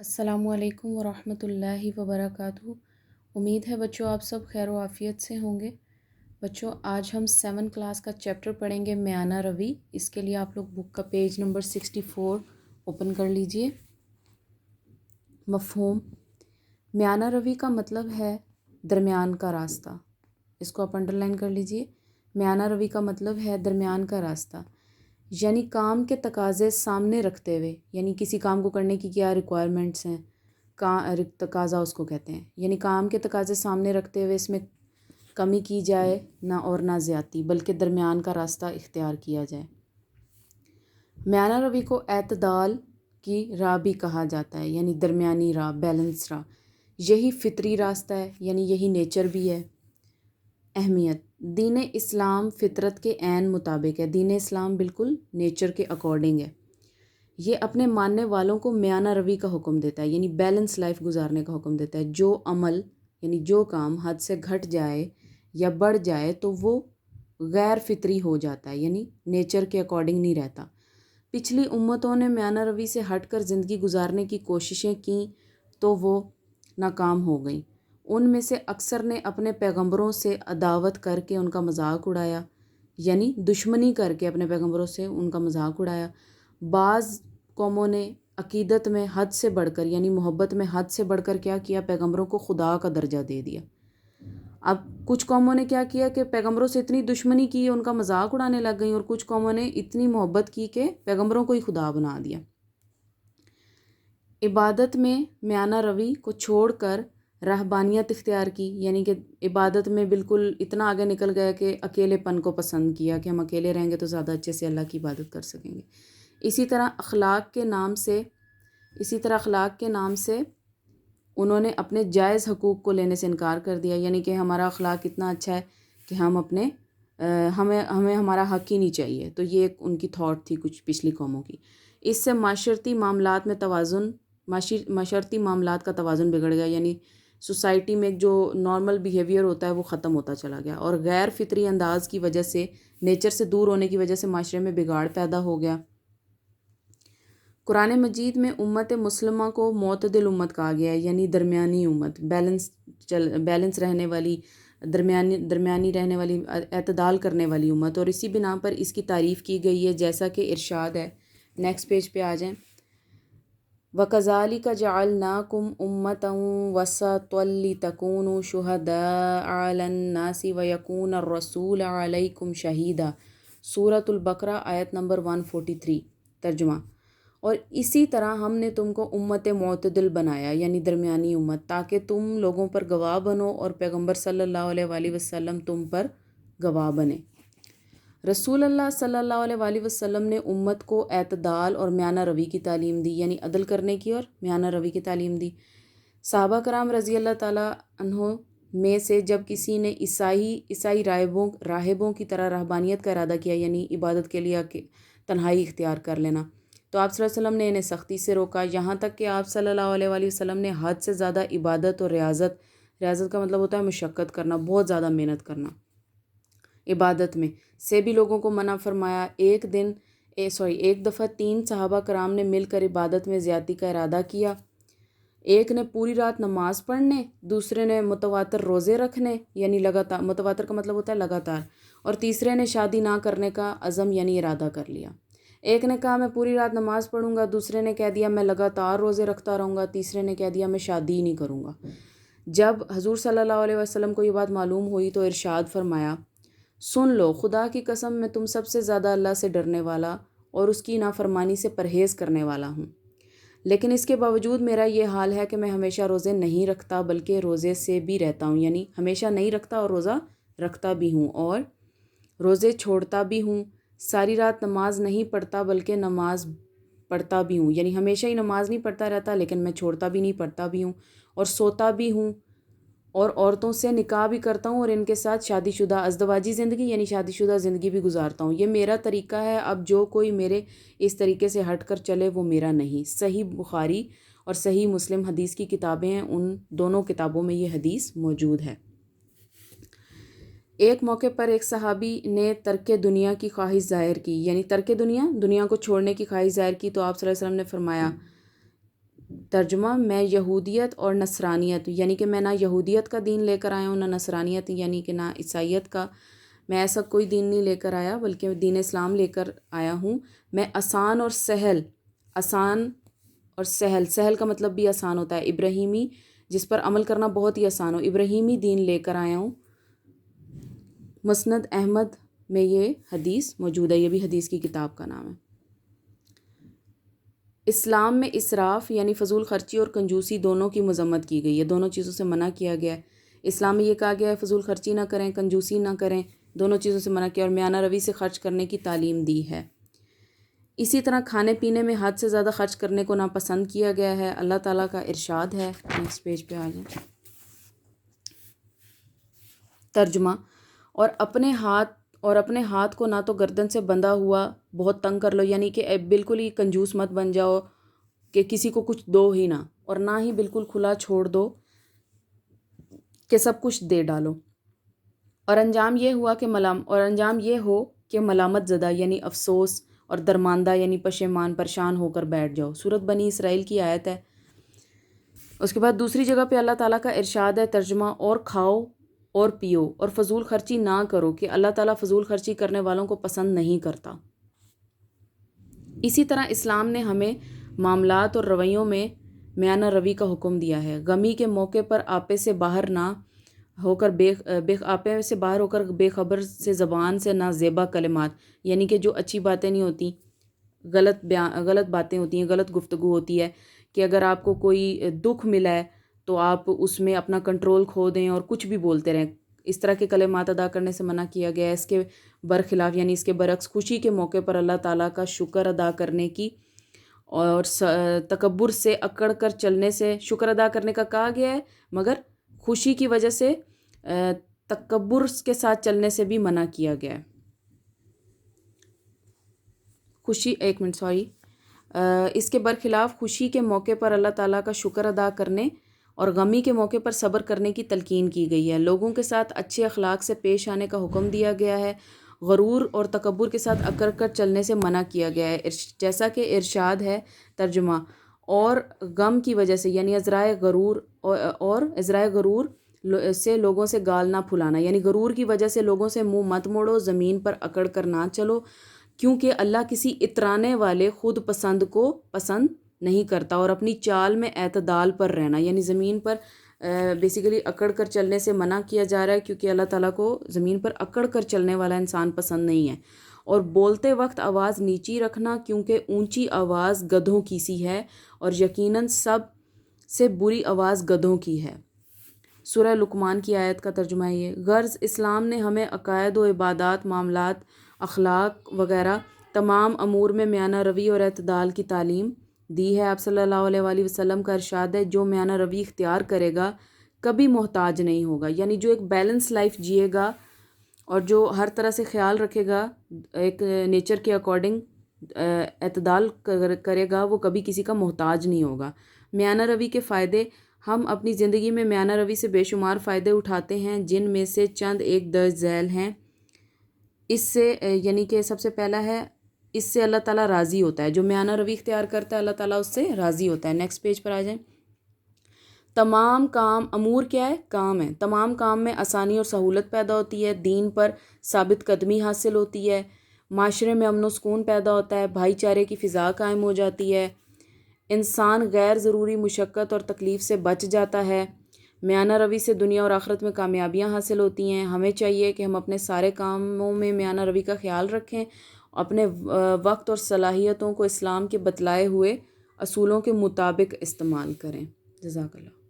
السلام علیکم ورحمۃ اللہ وبرکاتہ۔ امید ہے بچوں آپ سب خیر و عافیت سے ہوں گے۔ بچوں آج ہم 7 کلاس کا چیپٹر پڑھیں گے میانہ روی۔ اس کے لیے آپ لوگ بک کا پیج نمبر 64 اوپن کر لیجئے۔ مفہوم: میانہ روی کا مطلب ہے درمیان کا راستہ۔ اس کو آپ انڈر لائن کر لیجئے۔ میانہ روی کا مطلب ہے درمیان کا راستہ، یعنی کام کے تقاضے سامنے رکھتے ہوئے، یعنی کسی کام کو کرنے کی کیا ریکوائرمنٹس ہیں، تقاضا اس کو کہتے ہیں، یعنی کام کے تقاضے سامنے رکھتے ہوئے اس میں کمی کی جائے نہ اور نہ زیادتی، بلکہ درمیان کا راستہ اختیار کیا جائے۔ میانہ روی کو اعتدال کی راہ بھی کہا جاتا ہے، یعنی درمیانی راہ، بیلنس راہ۔ یہی فطری راستہ ہے، یعنی یہی نیچر بھی ہے۔ اہمیت: دین اسلام فطرت کے عین مطابق ہے۔ دین اسلام بالکل نیچر کے اکارڈنگ ہے۔ یہ اپنے ماننے والوں کو میانہ روی کا حکم دیتا ہے، یعنی بیلنس لائف گزارنے کا حکم دیتا ہے۔ جو عمل یعنی جو کام حد سے گھٹ جائے یا بڑھ جائے تو وہ غیر فطری ہو جاتا ہے، یعنی نیچر کے اکارڈنگ نہیں رہتا۔ پچھلی امتوں نے میانہ روی سے ہٹ کر زندگی گزارنے کی کوششیں کیں تو وہ ناکام ہو گئیں۔ ان میں سے اکثر نے اپنے پیغمبروں سے عداوت کر کے ان کا مذاق اڑایا، یعنی دشمنی کر کے اپنے پیغمبروں سے ان کا مذاق اڑایا۔ بعض قوموں نے عقیدت میں حد سے بڑھ کر، یعنی محبت میں حد سے بڑھ کر کیا کیا، پیغمبروں کو خدا کا درجہ دے دیا۔ اب کچھ قوموں نے کیا کیا کہ پیغمبروں سے اتنی دشمنی کی، ان کا مذاق اڑانے لگ گئیں، اور کچھ قوموں نے اتنی محبت کی کہ پیغمبروں کو ہی خدا بنا دیا۔ عبادت میں میانہ روی کو چھوڑ کر رہبانیت اختیار کی، یعنی کہ عبادت میں بالکل اتنا آگے نکل گیا کہ اکیلے پن کو پسند کیا کہ ہم اکیلے رہیں گے تو زیادہ اچھے سے اللہ کی عبادت کر سکیں گے۔ اسی طرح اخلاق کے نام سے انہوں نے اپنے جائز حقوق کو لینے سے انکار کر دیا، یعنی کہ ہمارا اخلاق اتنا اچھا ہے کہ ہمیں ہمارا حق ہی نہیں چاہیے۔ تو یہ ایک ان کی تھاٹ تھی کچھ پچھلی قوموں کی۔ اس سے معاشرتی معاملات کا توازن بگڑ گیا، یعنی سوسائٹی میں جو نارمل بیہیویئر ہوتا ہے وہ ختم ہوتا چلا گیا، اور غیر فطری انداز کی وجہ سے، نیچر سے دور ہونے کی وجہ سے معاشرے میں بگاڑ پیدا ہو گیا۔ قرآن مجید میں امت مسلمہ کو معتدل امت کہا گیا ہے، یعنی درمیانی امت، بیلنس رہنے والی، درمیانی رہنے والی، اعتدال کرنے والی امت، اور اسی بنا پر اس کی تعریف کی گئی ہے، جیسا کہ ارشاد ہے۔ نیکسٹ پیج پہ آ جائیں۔ وَكَذَلِكَ جَعَلْنَاكُمْ أُمَّةً وَسَطًا لِتَكُونُوا شُهَدَاءَ عَلَى النَّاسِ وَيَكُونَ الرَّسُولُ عَلَيْكُمْ شَهِيدًا۔ سورۃ البقرہ آیت نمبر 143۔ ترجمہ: اور اسی طرح ہم نے تم کو امت معتدل بنایا، یعنی درمیانی امت، تاکہ تم لوگوں پر گواہ بنو اور پیغمبر صلی اللہ علیہ وآلہ وسلم تم پر گواہ بنے۔ رسول اللہ صلی اللہ علیہ وآلہ وسلم نے امت کو اعتدال اور میانہ روی کی تعلیم دی، یعنی عدل کرنے کی اور میانہ روی کی تعلیم دی۔ صحابہ کرام رضی اللہ تعالیٰ عنہ میں سے جب کسی نے عیسائی راہبوں کی طرح رہبانیت کا ارادہ کیا، یعنی عبادت کے لیے تنہائی اختیار کر لینا، تو آپ صلی اللہ علیہ وسلم نے انہیں سختی سے روکا، یہاں تک کہ آپ صلی اللہ علیہ وآلہ وسلم نے حد سے زیادہ عبادت اور ریاضت کا مطلب ہوتا ہے مشقت کرنا، بہت زیادہ محنت کرنا، عبادت میں سے بھی لوگوں کو منع فرمایا۔ ایک دفعہ 3 صحابہ کرام نے مل کر عبادت میں زیادتی کا ارادہ کیا۔ ایک نے پوری رات نماز پڑھنے، دوسرے نے متواتر روزے رکھنے، یعنی لگاتار، متواتر کا مطلب ہوتا ہے لگاتار، اور تیسرے نے شادی نہ کرنے کا عزم یعنی ارادہ کر لیا۔ ایک نے کہا میں پوری رات نماز پڑھوں گا، دوسرے نے کہہ دیا میں لگاتار روزے رکھتا رہوں گا، تیسرے نے کہہ دیا میں شادی ہی نہیں کروں گا۔ جب حضور صلی اللہ علیہ وسلم کو یہ بات معلوم ہوئی تو ارشاد فرمایا، سن لو، خدا کی قسم میں تم سب سے زیادہ اللہ سے ڈرنے والا اور اس کی نافرمانی سے پرہیز کرنے والا ہوں، لیکن اس کے باوجود میرا یہ حال ہے کہ میں ہمیشہ روزے نہیں رکھتا بلکہ روزے سے بھی رہتا ہوں، یعنی ہمیشہ نہیں رکھتا اور روزہ رکھتا بھی ہوں، اور روزے چھوڑتا بھی ہوں، ساری رات نماز نہیں پڑھتا بلکہ نماز پڑھتا بھی ہوں، یعنی ہمیشہ ہی نماز نہیں پڑھتا رہتا لیکن میں چھوڑتا بھی نہیں، پڑھتا بھی ہوں، اور سوتا بھی ہوں، اور عورتوں سے نکاح بھی کرتا ہوں اور ان کے ساتھ شادی شدہ ازدواجی زندگی یعنی شادی شدہ زندگی بھی گزارتا ہوں۔ یہ میرا طریقہ ہے، اب جو کوئی میرے اس طریقے سے ہٹ کر چلے وہ میرا نہیں۔ صحیح بخاری اور صحیح مسلم حدیث کی کتابیں ہیں، ان دونوں کتابوں میں یہ حدیث موجود ہے۔ ایک موقع پر ایک صحابی نے ترک دنیا کی خواہش ظاہر کی، یعنی ترک دنیا کو چھوڑنے کی خواہش ظاہر کی، تو آپ صلی اللہ علیہ وسلم نے فرمایا ترجمہ، میں یہودیت اور نصرانیت یعنی کہ میں نہ یہودیت کا دین لے کر آیا ہوں، نہ نصرانیت یعنی کہ نہ عیسائیت کا، میں ایسا کوئی دین نہیں لے کر آیا بلکہ دین اسلام لے کر آیا ہوں۔ میں آسان اور سہل، سہل کا مطلب بھی آسان ہوتا ہے، ابراہیمی، جس پر عمل کرنا بہت ہی آسان ہو، ابراہیمی دین لے کر آیا ہوں۔ مسند احمد میں یہ حدیث موجود ہے، یہ بھی حدیث کی کتاب کا نام ہے۔ اسلام میں اسراف یعنی فضول خرچی اور کنجوسی دونوں کی مذمت کی گئی ہے، دونوں چیزوں سے منع کیا گیا ہے۔ اسلام میں یہ کہا گیا ہے فضول خرچی نہ کریں، کنجوسی نہ کریں، دونوں چیزوں سے منع کیا اور میانہ روی سے خرچ کرنے کی تعلیم دی ہے۔ اسی طرح کھانے پینے میں حد سے زیادہ خرچ کرنے کو ناپسند کیا گیا ہے۔ اللہ تعالیٰ کا ارشاد ہے، نیکسٹ پیج پہ آ جائیں۔ ترجمہ، اور اپنے ہاتھ کو نہ تو گردن سے بندھا ہوا بہت تنگ کر لو، یعنی کہ بالکل ہی کنجوس مت بن جاؤ کہ کسی کو کچھ دو ہی نہ، اور نہ ہی بالکل کھلا چھوڑ دو کہ سب کچھ دے ڈالو، اور انجام یہ ہو کہ ملامت زدہ یعنی افسوس، اور درماندہ یعنی پریشان ہو کر بیٹھ جاؤ۔ سورۃ بنی اسرائیل کی آیت ہے۔ اس کے بعد دوسری جگہ پہ اللہ تعالیٰ کا ارشاد ہے، ترجمہ، اور کھاؤ اور پیو اور فضول خرچی نہ کرو کہ اللہ تعالیٰ فضول خرچی کرنے والوں کو پسند نہیں کرتا۔ اسی طرح اسلام نے ہمیں معاملات اور رویوں میں میانہ روی کا حکم دیا ہے۔ غمی کے موقع پر آپے سے باہر ہو کر بے خبر سے زبان سے نہ زیبا کلمات، یعنی کہ جو اچھی باتیں نہیں ہوتی، غلط باتیں ہوتی ہیں، غلط گفتگو ہوتی ہے، کہ اگر آپ کو کوئی دکھ ملا ہے تو آپ اس میں اپنا کنٹرول کھو دیں اور کچھ بھی بولتے رہیں، اس طرح کے کلمات ادا کرنے سے منع کیا گیا ہے۔ اس کے برخلاف یعنی اس کے برعکس خوشی کے موقع پر اللہ تعالیٰ کا شکر ادا کرنے کی اور تکبر سے اکڑ کر چلنے سے، شکر ادا کرنے کا کہا گیا ہے مگر خوشی کی وجہ سے تکبر کے ساتھ چلنے سے بھی منع کیا گیا ہے۔ اس کے برخلاف خوشی کے موقع پر اللہ تعالیٰ کا شکر ادا کرنے اور غمی کے موقع پر صبر کرنے کی تلقین کی گئی ہے۔ لوگوں کے ساتھ اچھے اخلاق سے پیش آنے کا حکم دیا گیا ہے۔ غرور اور تکبر کے ساتھ اکڑ کر چلنے سے منع کیا گیا ہے، جیسا کہ ارشاد ہے، ترجمہ، اور غم کی وجہ سے یعنی ازرائے غرور سے لوگوں سے گال نہ پھلانا، یعنی غرور کی وجہ سے لوگوں سے منہ مت موڑو، زمین پر اکڑ کر نہ چلو، کیونکہ اللہ کسی اترانے والے خود پسند کو پسند نہیں کرتا، اور اپنی چال میں اعتدال پر رہنا، یعنی زمین پر بیسیکلی اکڑ کر چلنے سے منع کیا جا رہا ہے، کیونکہ اللہ تعالیٰ کو زمین پر اکڑ کر چلنے والا انسان پسند نہیں ہے۔ اور بولتے وقت آواز نیچی رکھنا، کیونکہ اونچی آواز گدھوں کی سی ہے اور یقیناً سب سے بری آواز گدھوں کی ہے۔ سورہ لقمان کی آیت کا ترجمہ یہ۔ غرض اسلام نے ہمیں عقائد و عبادات، معاملات، اخلاق وغیرہ تمام امور میں میانہ روی اور اعتدال کی تعلیم دی ہے۔ آپ صلی اللہ علیہ وآلہ وسلم کا ارشاد ہے، جو میانہ روی اختیار کرے گا کبھی محتاج نہیں ہوگا، یعنی جو ایک بیلنس لائف جیے گا اور جو ہر طرح سے خیال رکھے گا، ایک نیچر کے اکارڈنگ اعتدال کرے گا، وہ کبھی کسی کا محتاج نہیں ہوگا۔ میانہ روی کے فائدے، ہم اپنی زندگی میں میانہ روی سے بے شمار فائدے اٹھاتے ہیں، جن میں سے چند ایک درج ذیل ہیں۔ اس سے یعنی کہ سب سے پہلا ہے، اس سے اللہ تعالیٰ راضی ہوتا ہے، جو میانہ روی اختیار کرتا ہے اللہ تعالیٰ اس سے راضی ہوتا ہے۔ نیکسٹ پیج پر آ جائیں۔ تمام کام، امور کیا ہے؟ کام ہے۔ تمام کام میں آسانی اور سہولت پیدا ہوتی ہے، دین پر ثابت قدمی حاصل ہوتی ہے، معاشرے میں امن و سکون پیدا ہوتا ہے، بھائی چارے کی فضا قائم ہو جاتی ہے، انسان غیر ضروری مشقت اور تکلیف سے بچ جاتا ہے، میانہ روی سے دنیا اور آخرت میں کامیابیاں حاصل ہوتی ہیں۔ ہمیں چاہیے کہ ہم اپنے سارے کاموں میں میانہ روی کا خیال رکھیں، اپنے وقت اور صلاحیتوں کو اسلام کے بتلائے ہوئے اصولوں کے مطابق استعمال کریں۔ جزاک اللہ۔